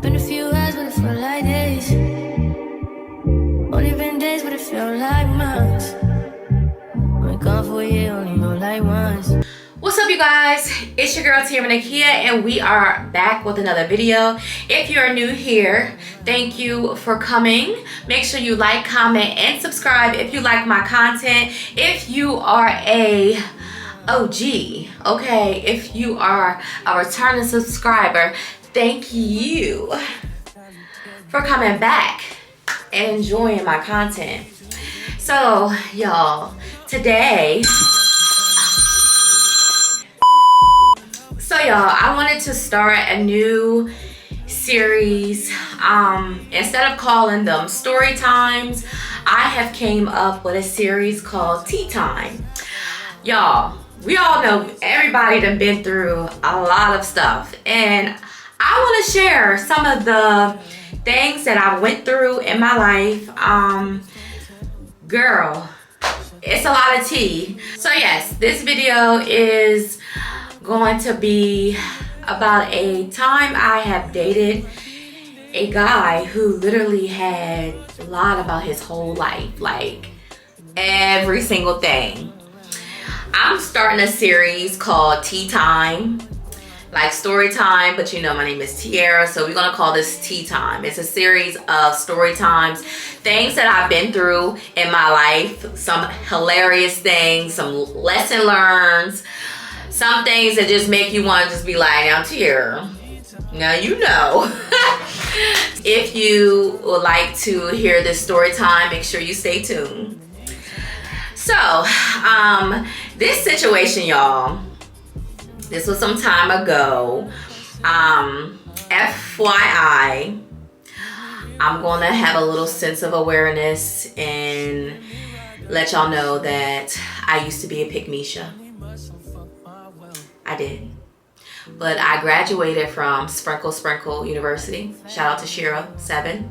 Been a few hours, but it felt like days. Only been days, but it felt like months. Been gone for a year, only know like once. What's up, you guys? It's your girl Tia Nakia, and we are back with another video. If you're new here, thank you for coming. Make sure you like, comment, and subscribe if you like my content. If you are a OG, okay, if you are a returning subscriber, thank you for coming back and enjoying my content. So, y'all, today, I wanted to start a new series. Instead of calling them story times, I have came up with a series called Tea Time. Y'all, we all know everybody done been through a lot of stuff, and I want to share some of the things that I went through in my life. Girl, it's a lot of tea. So yes, this video is going to be about a time I have dated a guy who literally had lied about his whole life, like every single thing. I'm starting a series called Tea Time, like story time, but you know my name is Tiara, so we're gonna call this Tea Time. It's a series of story times, things that I've been through in my life, some hilarious things, some lesson learns, some things that just make you want to just be like, now Tiara, now you know. If you would like to hear this story time, make sure you stay tuned. So, this situation, y'all, this was some time ago. FYI, I'm gonna have a little sense of awareness and let y'all know that I used to be a pick-me-sha. I did. But I graduated from Sprinkle University. Shout out to Shira7.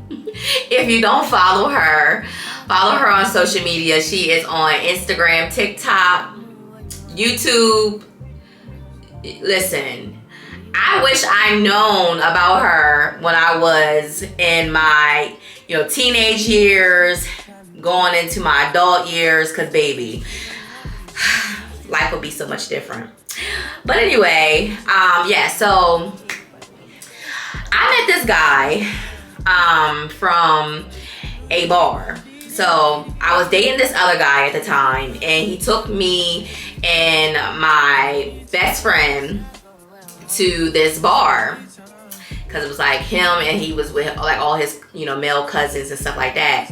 If you don't follow her on social media. She is on Instagram, TikTok, YouTube. Listen, I wish I'd known about her when I was in my, teenage years, going into my adult years, because baby, life would be so much different. But anyway, so I met this guy from a bar. So I was dating this other guy at the time, and he took me and my best friend to this bar because it was like him, and he was with like all his male cousins and stuff like that.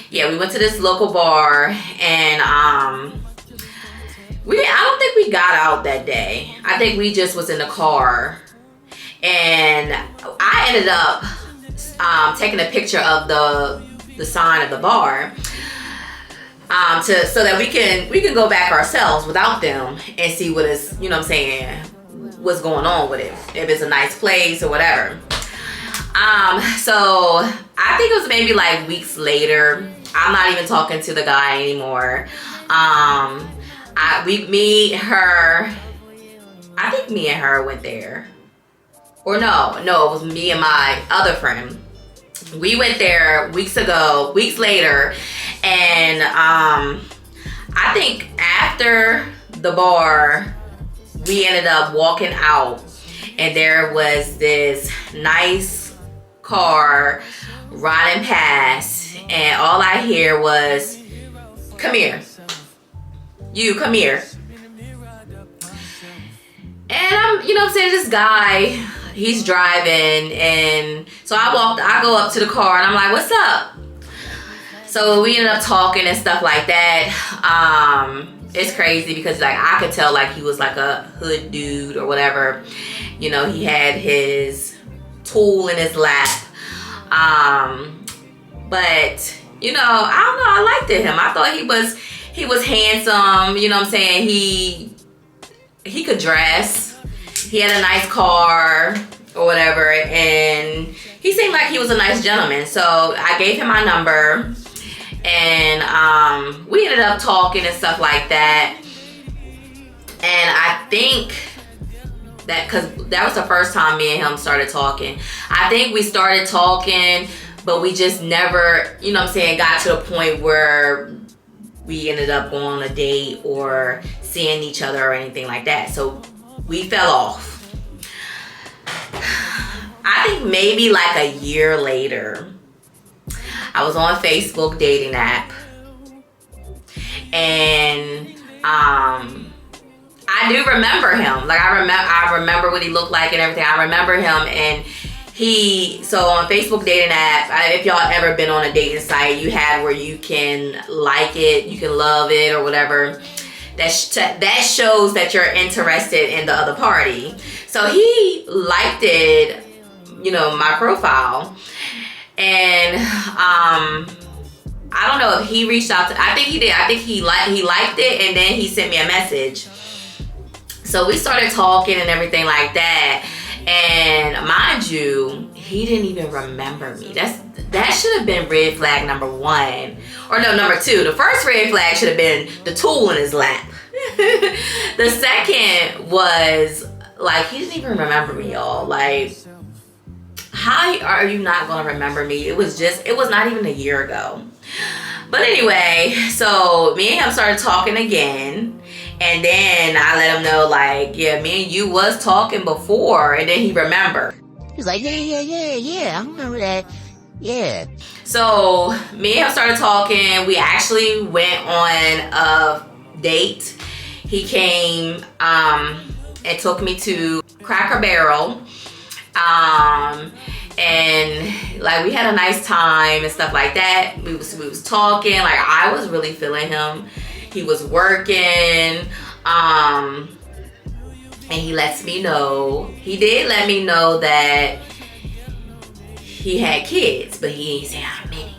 Yeah, we went to this local bar, and I don't think we got out that day. I think we just was in the car, and I ended up taking a picture of the sign of the bar so that we can go back ourselves without them and see what is, what's going on with it, if it's a nice place or whatever. So I think it was maybe like weeks later. I'm not even talking to the guy anymore. I think me and her went there. Or no, it was me and my other friend. We went there weeks later, and I think after the bar, we ended up walking out, and there was this nice car riding past, and all I hear was, "Come here. You come here." And I'm, this guy, he's driving, and so I go up to the car, and I'm like, "What's up?" So we ended up talking and stuff like that. It's crazy because like I could tell like he was like a hood dude or whatever. He had his tool in his lap. But I don't know, I liked him. I thought he was handsome, he could dress. He had a nice car or whatever, and he seemed like he was a nice gentleman. So I gave him my number, and we ended up talking and stuff like that. And I think because that was the first time me and him started talking. I think we started talking, but we just never, you know what I'm saying, got to the point where we ended up going on a date or seeing each other or anything like that. So we fell off. I think maybe like a year later, I was on Facebook dating app, and I do remember him. Like I remember what he looked like and everything. I remember him, and so on Facebook dating app, if y'all ever been on a dating site, you have where you can like it, you can love it or whatever. That shows that you're interested in the other party. So he liked it, you know, my profile. And I don't know if he reached out to, I think he did. I think he liked it, and then he sent me a message. So we started talking and everything like that. And mind you, he didn't even remember me. That should have been red flag number 1. Or no, number 2. The first red flag should have been the tool in his lap. The second was, like, he didn't even remember me, y'all. Like, how are you not gonna remember me? It was not even a year ago. But anyway, so me and him started talking again. And then I let him know, like, yeah, me and you was talking before. And then he remembered. He's like, yeah, I remember that. Yeah. So me and him started talking. We actually went on a date. He came and took me to Cracker Barrel. And like we had a nice time and stuff like that. We was talking. Like I was really feeling him. He was working, and he lets me know. He did let me know that he had kids, but he didn't say how many.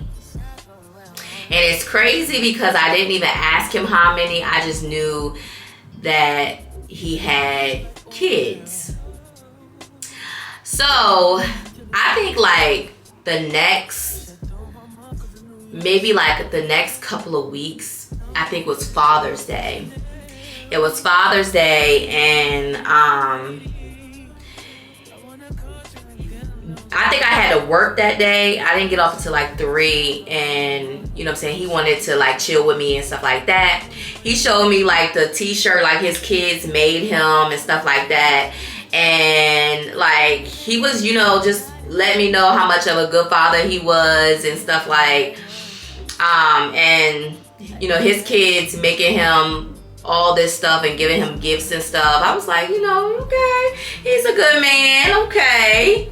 And it's crazy because I didn't even ask him how many. I just knew that he had kids. So I think like the next couple of weeks, I think was Father's Day. It was Father's Day, and I think I had to work that day. I didn't get off until like 3, and you know what I'm saying, he wanted to like chill with me and stuff like that. He showed me like the t-shirt like his kids made him and stuff like that, and like he was, you know, just let me know how much of a good father he was and stuff like, and you know, his kids making him all this stuff and giving him gifts and stuff. I was like, you know, okay, he's a good man, okay.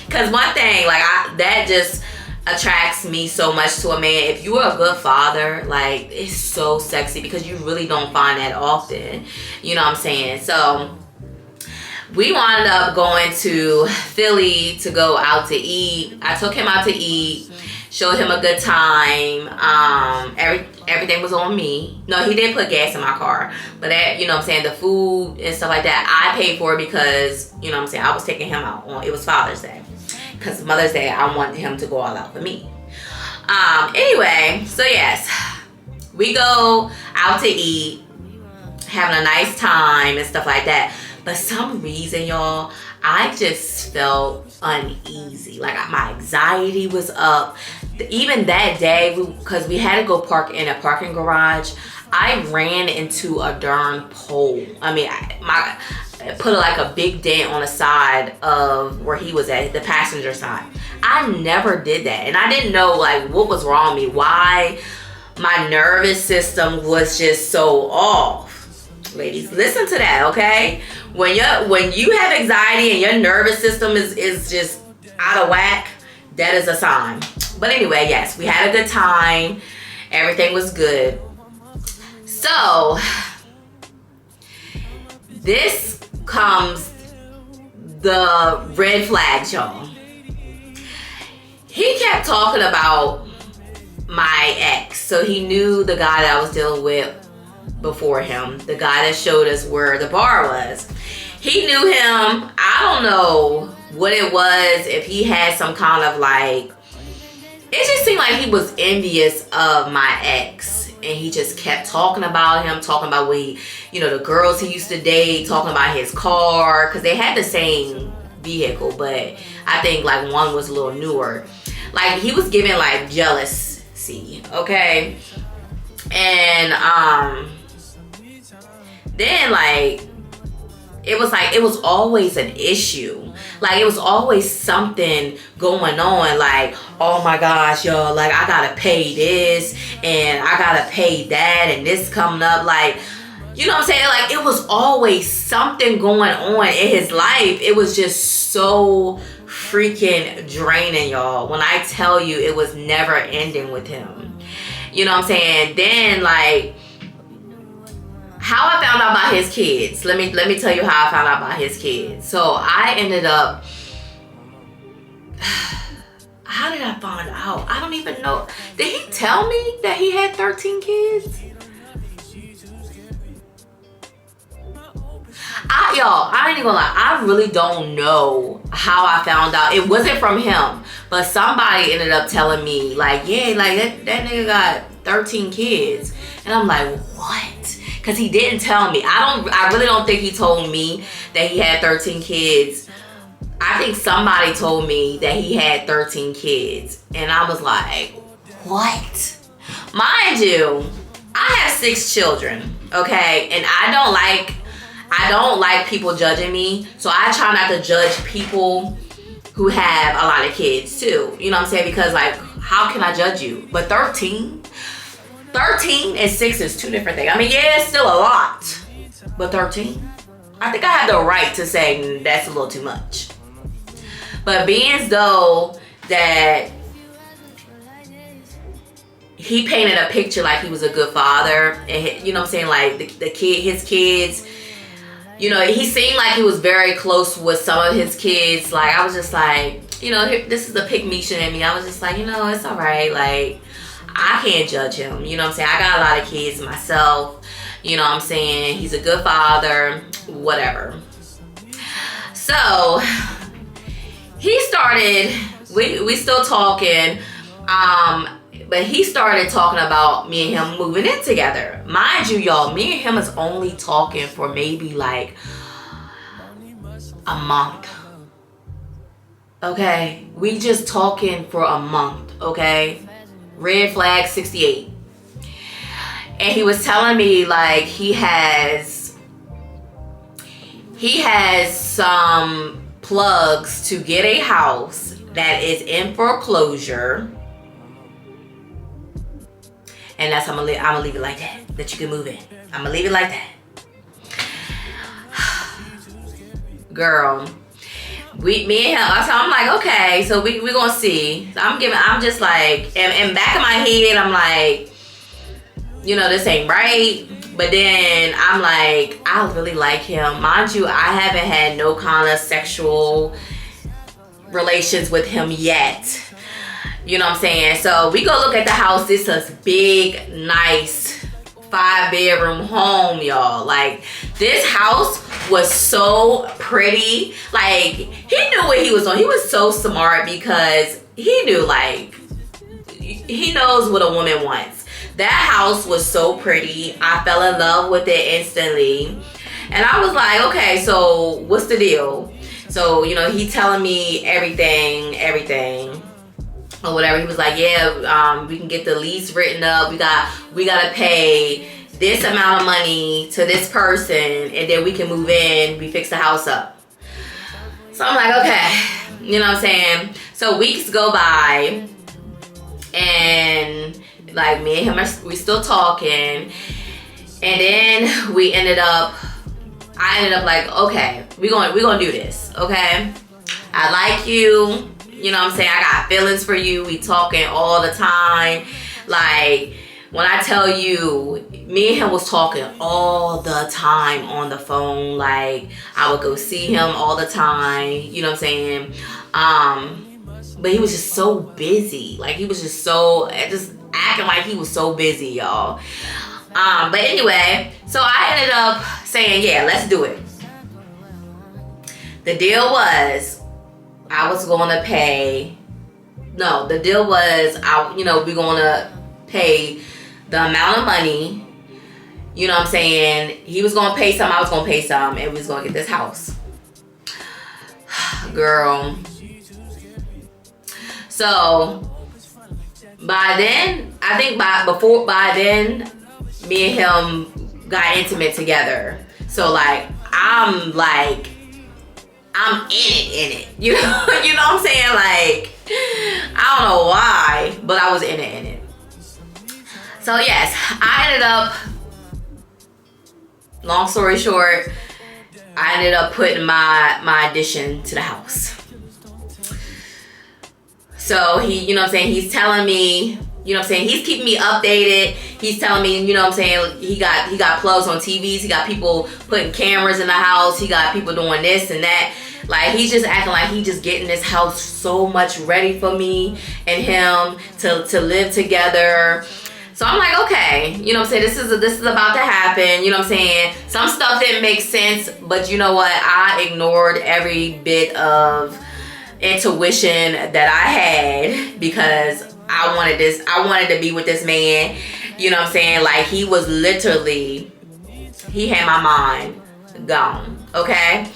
Because one thing, like, that just attracts me so much to a man. If you are a good father, like, it's so sexy because you really don't find that often. You know what I'm saying? So we wound up going to Philly to go out to eat. I took him out to eat, showed him a good time. Everything was on me. No, he did put gas in my car, but that, you know what I'm saying, the food and stuff like that, I paid for because, you know what I'm saying, I was taking him out on, it was Father's Day. Because Mother's Day, I wanted him to go all out for me. Anyway, so yes, we go out to eat, having a nice time and stuff like that. But some reason, y'all, I just felt uneasy. Like my anxiety was up. Even that day, because we had to go park in a parking garage, I ran into a darn pole. I mean, I put like a big dent on the side of where he was at, the passenger side. I never did that. And I didn't know like what was wrong with me, why my nervous system was just so off. Ladies, listen to that, okay? When you have anxiety and your nervous system is just out of whack, that is a sign. But anyway, yes, we had a good time. Everything was good. So, this comes the red flags, y'all. He kept talking about my ex. So he knew the guy that I was dealing with before him, the guy that showed us where the bar was. He knew him. I don't know what it was, if he had some kind of like, it just seemed like he was envious of my ex. and he just kept talking about him, talking about what he, the girls he used to date, talking about his car, because they had the same vehicle, but I think like one was a little newer. Like he was giving like jealousy, okay? And then like it was always an issue. Like it was always something going on. Like, oh my gosh, yo, like I gotta pay this and I gotta pay that and this coming up. Like, you know what I'm saying? Like it was always something going on in his life. It was just so freaking draining, y'all. When I tell you, it was never ending with him. You know what I'm saying? Then like, how I found out about his kids. Let me tell you how I found out about his kids. So I ended up, how did I find out? I don't even know. Did he tell me that he had 13 kids? I ain't even gonna lie. I really don't know how I found out. It wasn't from him, but somebody ended up telling me like, yeah, like that nigga got 13 kids. And I'm like, what? Because he didn't tell me. I really don't think he told me that he had 13 kids. I think somebody told me that he had 13 kids. And I was like, what? Mind you, I have 6 children, okay? And I don't like people judging me. So I try not to judge people who have a lot of kids too. You know what I'm saying? Because like, how can I judge you? But 13 and 6 is 2 different things. I mean, yeah, it's still a lot. But 13? I think I have the right to say that's a little too much. But being as though that he painted a picture like he was a good father. And you know what I'm saying? Like his kids, he seemed like he was very close with some of his kids. Like I was just like, this is the pick-me-tion in me. I was just like, it's all right. Like, I can't judge him. You know what I'm saying? I got a lot of kids myself. You know what I'm saying? He's a good father. Whatever. So, he started, we still talking. But he started talking about me and him moving in together. Mind you, y'all, me and him is only talking for maybe like a month. Okay? We just talking for a month, okay? Red flag 68. And he was telling me like he has some plugs to get a house that is in foreclosure. And that's I'm gonna leave it like that you can move in. I'm gonna leave it like that. Girl, me and him, I'm like, okay, so we gonna see. I'm just like, and back in my head, I'm like, this ain't right. But then I'm like, I really like him. Mind you, I haven't had no kind of sexual relations with him yet. You know what I'm saying? So we go look at the house. This is a big, nice 5-bedroom home, y'all. Like, this house was so pretty. Like, he knew what he was doing. He was so smart because he knew, like, he knows what a woman wants. That house was so pretty. I fell in love with it instantly. And I was like, okay, so what's the deal? So, he telling me everything. Or whatever. He was like, yeah, we can get the lease written up. We gotta pay this amount of money to this person, and then we can move in. We fix the house up. So I'm like, okay, you know what I'm saying? So weeks go by, and like me and him, we still talking, and then I ended up like, okay, we gonna do this, okay? I like you. You know what I'm saying? I got feelings for you. We talking all the time. Like, when I tell you, me and him was talking all the time on the phone. Like, I would go see him all the time. You know what I'm saying? But he was just so busy. Like, he was just acting like he was so busy, y'all. But anyway, so I ended up saying, yeah, let's do it. The deal was, I was going to pay. No, the deal was, we're going to pay the amount of money. You know what I'm saying? He was gonna pay some, I was gonna pay some, and we was gonna get this house. Girl. So by then, I think by then, me and him got intimate together. So like I'm in it. You know what I'm saying? Like, I don't know why, but I was in it. So yes, I ended up, long story short, I ended up putting my addition to the house. So he, you know what I'm saying, he's telling me, you know what I'm saying, he's keeping me updated. He's telling me, you know what I'm saying, he got plugs on TVs, he got people putting cameras in the house, he got people doing this and that. Like, he's just acting like he just getting this house so much ready for me and him to live together. So I'm like, okay, you know what I'm saying, this is about to happen, you know what I'm saying. Some stuff didn't make sense, but you know what, I ignored every bit of intuition that I had because I wanted to be with this man. You know what I'm saying? Like, he was literally, he had my mind gone. Okay?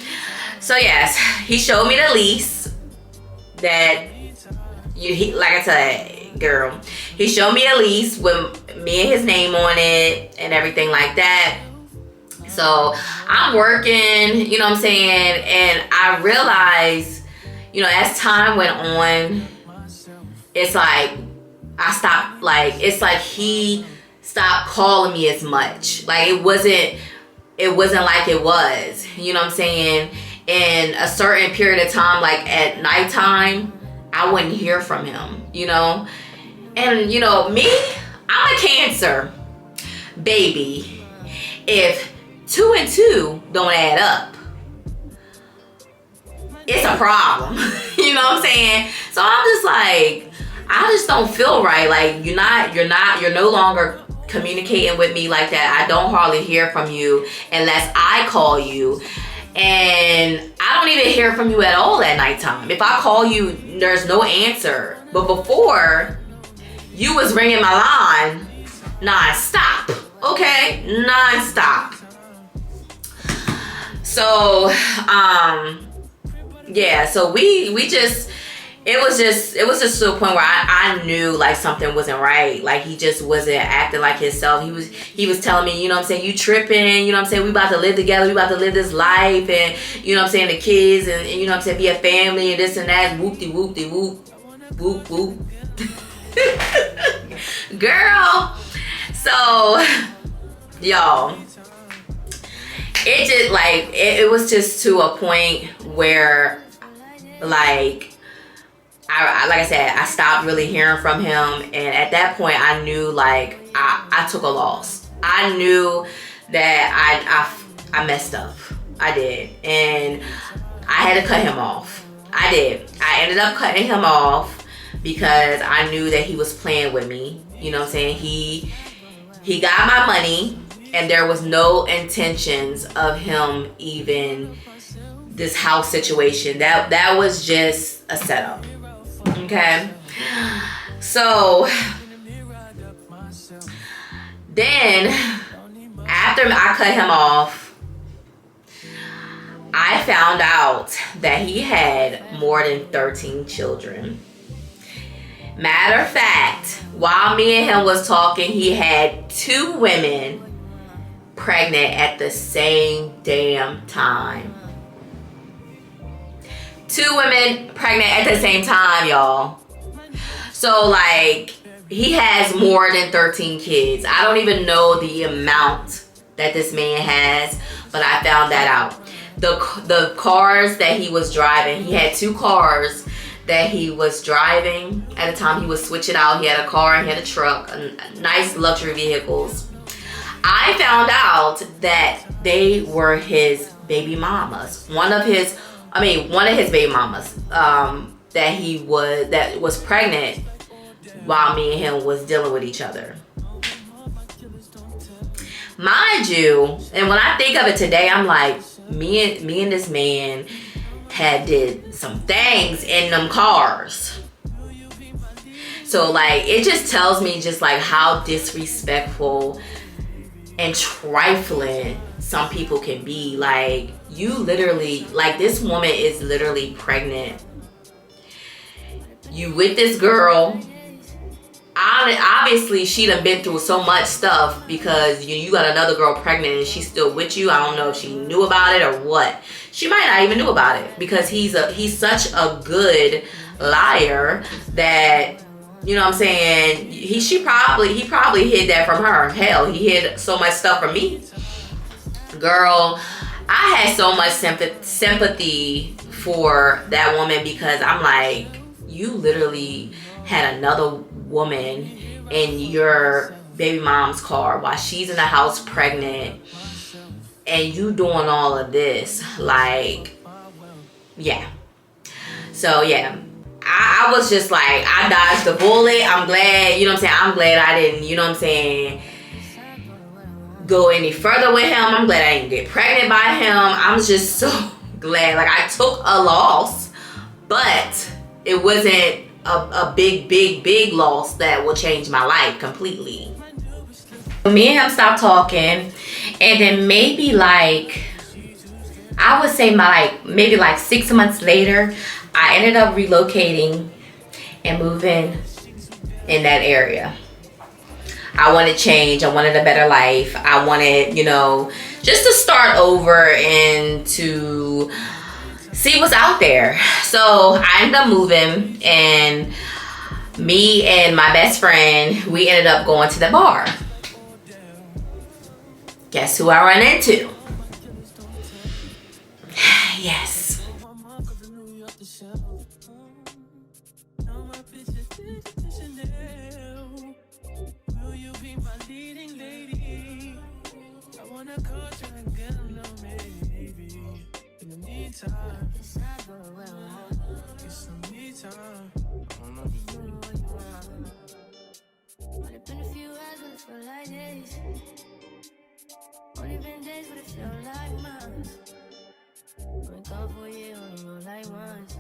So yes, he showed me the lease that like I said, girl, he showed me a lease with me and his name on it and everything like that. So I'm working, you know what I'm saying, and I realized, you know, as time went on, it's like I stopped, like, it's like he stopped calling me as much. Like, it wasn't like it was, you know what I'm saying. In a certain period of time, like at nighttime, I wouldn't hear from him, you know. And you know me, I'm a Cancer, baby. If 2 and 2 don't add up, it's a problem. You know what I'm saying? So I'm just like, I just don't feel right. Like, you're no longer communicating with me like that. I don't hardly hear from you unless I call you. And I don't even hear from you at all at nighttime. If I call you, there's no answer. But before, you was ringing my line non-stop. Okay? Non-stop. So, yeah, so we just, it was just to a point where I knew like something wasn't right. Like, he just wasn't acting like himself. He was telling me, you know what I'm saying, you tripping, you know what I'm saying, we about to live together, we about to live this life, and you know what I'm saying, the kids, and you know what I'm saying, be a family and this and that, whoop-de-whoop-de-whoop, whoop-whoop. Girl, so y'all, it just like it was just to a point where like I said, I stopped really hearing from him, and at that point I knew like I took a loss. I knew that I messed up. I did, and I had to cut him off. I did. I ended up cutting him off because I knew that he was playing with me. You know what I'm saying? He got my money, and there was no intentions of him even this house situation. That was just a setup. Okay? So then after I cut him off, I found out that he had more than 13 children. Matter of fact, while me and him was talking, he had 2 women pregnant at the same damn time. 2 women pregnant at the same time, y'all. So like, he has more than 13 kids. I don't even know the amount that this man has, but I found that out. The cars that he was driving, he had 2 cars that he was driving at the time. He was switching out. He had a car and he had a truck, nice luxury vehicles. I found out that they were his baby mamas. One of his baby mamas that was pregnant while me and him was dealing with each other. Mind you, and when I think of it today, I'm like, me and this man had did some things in them cars. So like, it just tells me just like how disrespectful and trifling some people can be. Like, you literally, like, this woman is literally pregnant. You with this girl. Obviously, she done been through so much stuff because you got another girl pregnant and she's still with you. I don't know if she knew about it or what. She might not even knew about it because he's such a good liar that, you know what I'm saying, he probably hid that from her. Hell, he hid so much stuff from me. Girl, I had so much sympathy for that woman because I'm like, you literally had another woman in your baby mom's car while she's in the house pregnant, and you doing all of this. Like, yeah. So yeah, I was just like, I dodged the bullet. I'm glad, you know what I'm saying, I'm glad I didn't, you know what I'm saying, go any further with him. I'm glad I didn't get pregnant by him. I'm just so glad. Like, I took a loss, but it wasn't a big loss that will change my life completely. Me and him stopped talking, and then maybe like, I would say maybe 6 months later, I ended up relocating and moving in that area. I wanted change. I wanted a better life. I wanted, you know, just to start over and to see what's out there. So I ended up moving, and me and my best friend, we ended up going to the bar. Guess who I run into? Yes. Only been a few hours, but it feel like days. Only been days, but it feel like months. Been gone for a year, only know like once.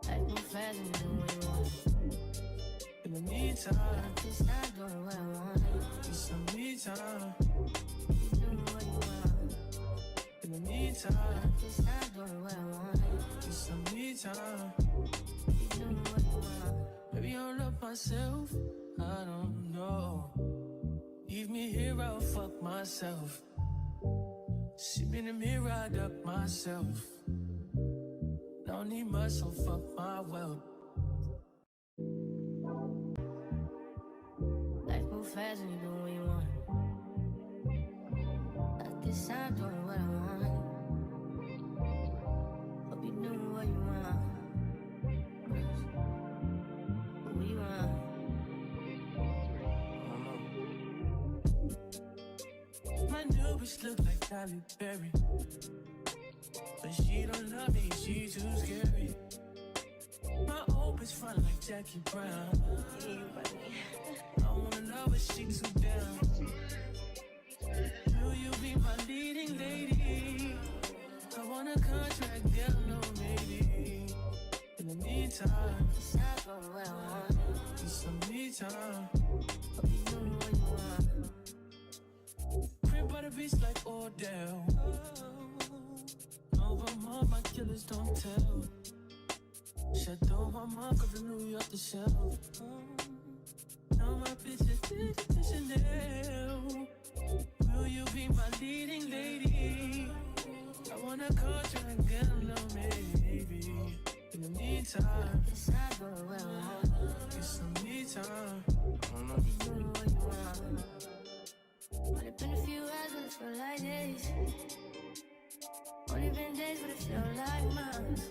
Life move fast and you do what you want. In the meantime, I just not doing what I want. Get some me time. You doing what you want. In the meantime, I just not doing what I want. Get some me time. You doing what you want. Maybe I don't love myself, I don't know. Leave me here, I'll fuck myself. See me in the mirror, I duck myself. Don't need much, so fuck my wealth. Life move fast and you do what you want. At this time, doing what I want. Hope you doing what you want. What you want? My new bitch look like Halle Berry, but she don't love me, she too scary. My old bitch front like Jackie Brown. I wanna love her, she too down. Will you be my leading lady? I want a contract, girl, no maybe. In the meantime, it's not going where I want. Get some me time. Hope you doing what you want. Crib by the beach like Odell. Over all my killers don't tell. Chateau my mark of the New York the shelf. Now my bitch is Chanel. Will you be my leading lady? I want a contract, girl, no maybe. In the meantime, it's not going well. Get some me time. You doing what you want. Only been a few hours, but it feel like days. Only been days, but it feel like months.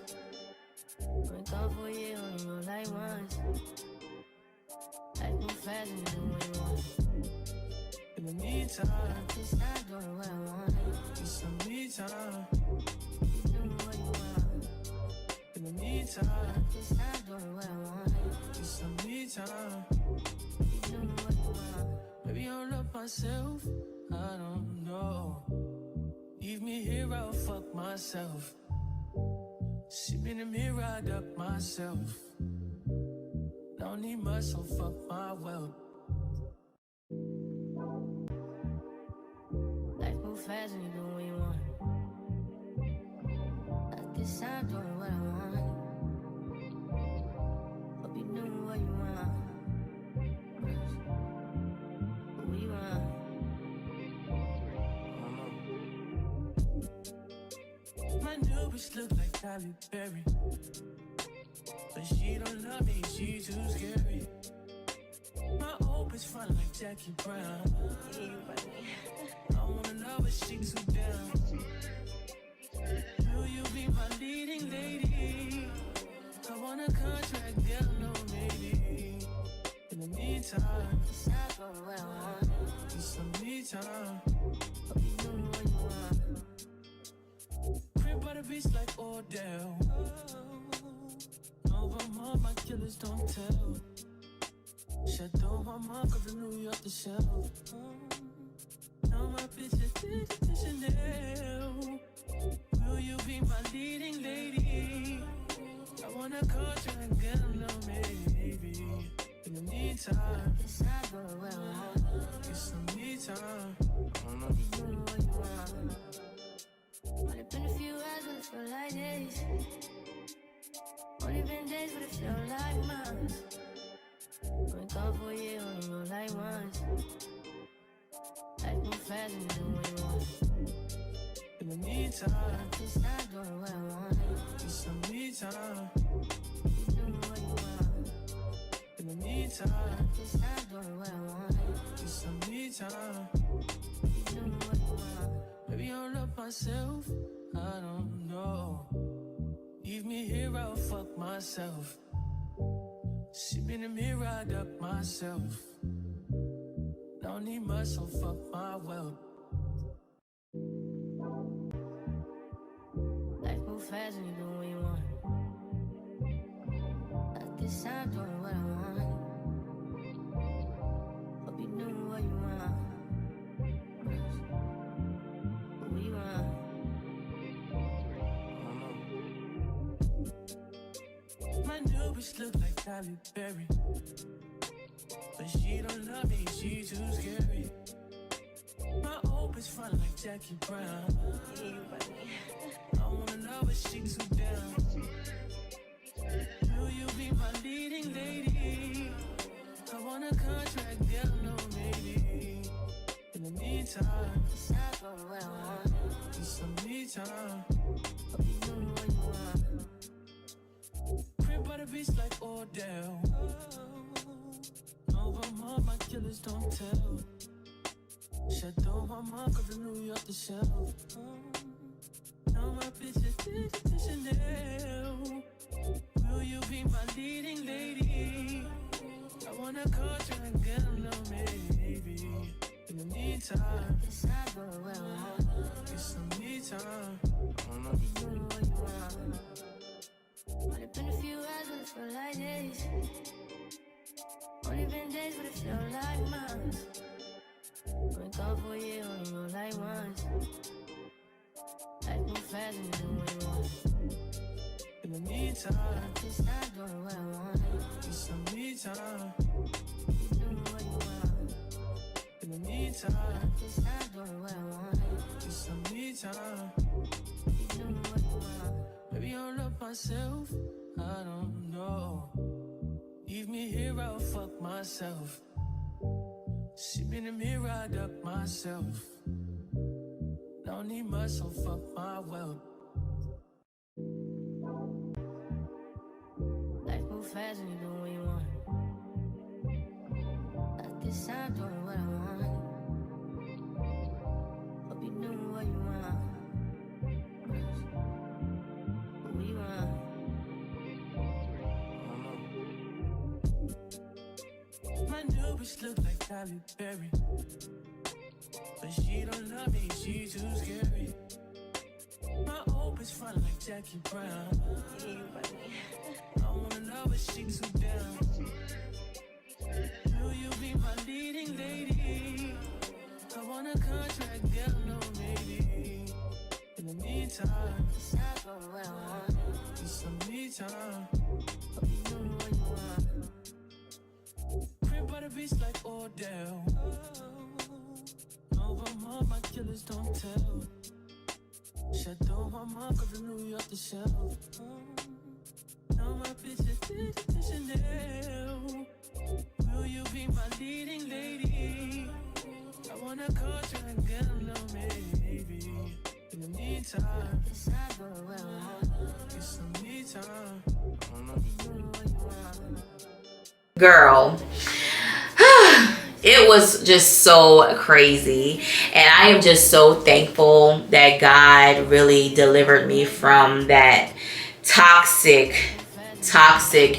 Been gone for a year, only know like once. Life move fast and you do what you want. In the meantime, I just not doing what I want. Get some me time. You doing what you want. In the meantime, I just not doing what I want. Get some me time. You doing what you want. Maybe I don't love myself, I don't know. Leave me here, I'll fuck myself. See me in the mirror, I duck myself. Don't need much, so fuck my wealth. Life move fast and you do what you want. At this time, doing what I want. Hope you do what you want. What you want. My new bitch look like Halle Berry, but she don't love me, she too scary. My old bitch fun like Jackie Brown. I wanna know if she too down. Will you be my leading lady? I want a contract, girl, no maybe. In the meantime, it's not going well. Need some me time. Hope you know what you want. Crib by the beach like Odell. No, but mom, my killers don't tell. Shadow my mom, cause New York the shelf. Now my bitches did it to Chanel. Will you be my leading lady? I want a contract, girl, no maybe. In the meantime, it's not going well. Get some me time. You know what you want. Only been a few hours, but it feel like days. Only been days, but it feel like months. Been gone for a year, only know like once. Life move fast and you do what you want. In the meantime, it's not doing what I want. Get some me time. You do what you want. In the meantime, it's not doing what I want. Get some me time. You do what you want. Maybe I'll love myself, I don't know. Leave me here, I'll fuck myself. See me in the mirror, I duck myself. Don't need much, so fuck my wealth. Life move fast and you do what you want. At this time, doing what I want. Hope you do what you want. What you want. My new bitch look like Halle Berry, but she don't love me, she too scary. My old bitch fun like Jackie Brown. I wanna know if she too down. Will you be my leading lady? I want a contract, girl, no maybe. In the meantime, it's not going well. Need some me time. Hope you do what you want. Crib by the beach like Odell. No, but mom, my killers don't tell. Shadow my mom, cause New York the shelf. Now my bitches did it to Chanel. Will you be my leading lady? I want a contract, girl, no maybe. In the meantime, it's not going well. Get some me time. You know what you want. Only been a few hours, but it feel like days. Only been days, but it feel like months. Been gone for a year, only know like once. Life move fast and you do what you want. In the meantime, it's not doing what I want. Get some me time. You do what you want. In the meantime, it's not doing what I want. Get some me time. You do what you want. Maybe I'll love myself, I don't know. Leave me here, I'll fuck myself. See me in the mirror, I duck myself. Don't need much, so fuck my wealth. Life move fast and you do what you want. At this time, doing what I want. Hope you do what you want. What you want. My new bitch look like Halle Berry, but she don't love me, she too scary. My old bitch fun like Jackie Brown. I wanna know if she too down. Will you be my leading lady? I want a contract, girl, no maybe. In the meantime, it's not going well. Need some me time. Hope you do what you want. Girl, it was just so crazy, and I am just so thankful that God really delivered me from that toxic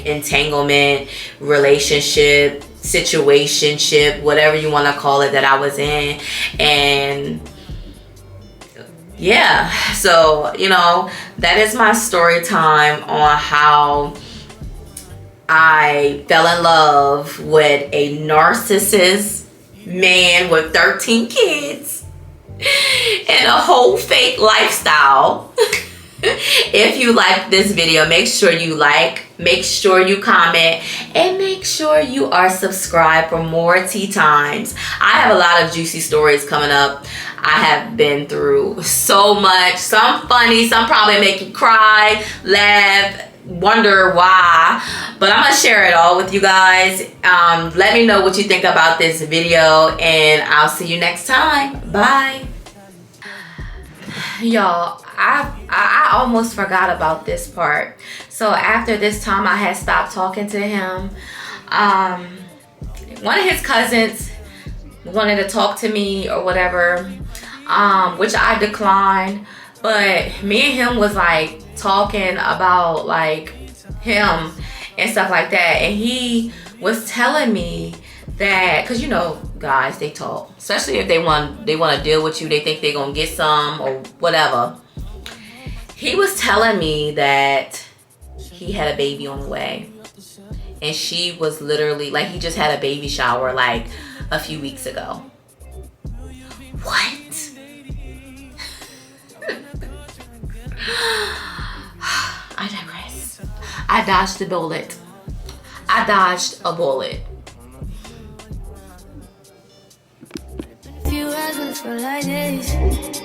entanglement, relationship, situationship, whatever you want to call it, that I was in. And yeah, so that is my story time on how I fell in love with a narcissist man with 13 kids and a whole fake lifestyle. If you like this video, make sure you like, make sure you comment, and make sure you are subscribed for more tea times. I have a lot of juicy stories coming up. I have been through so much, some funny, some probably make you cry, laugh, wonder why, but I'm gonna share it all with you guys. Let me know what you think about this video, and I'll see you next time. Bye. Y'all, I almost forgot about this part. So after this time I had stopped talking to him, one of his cousins wanted to talk to me or whatever, which I declined. But me and him was like talking about like him and stuff like that, and he was telling me that, because guys, they talk, especially if they want to deal with you, they think they're gonna get some or whatever. He was telling me that he had a baby on the way, and she was literally like, he just had a baby shower like a few weeks ago. What? I digress. I dodged a bullet. I dodged a bullet. Few hours for like this.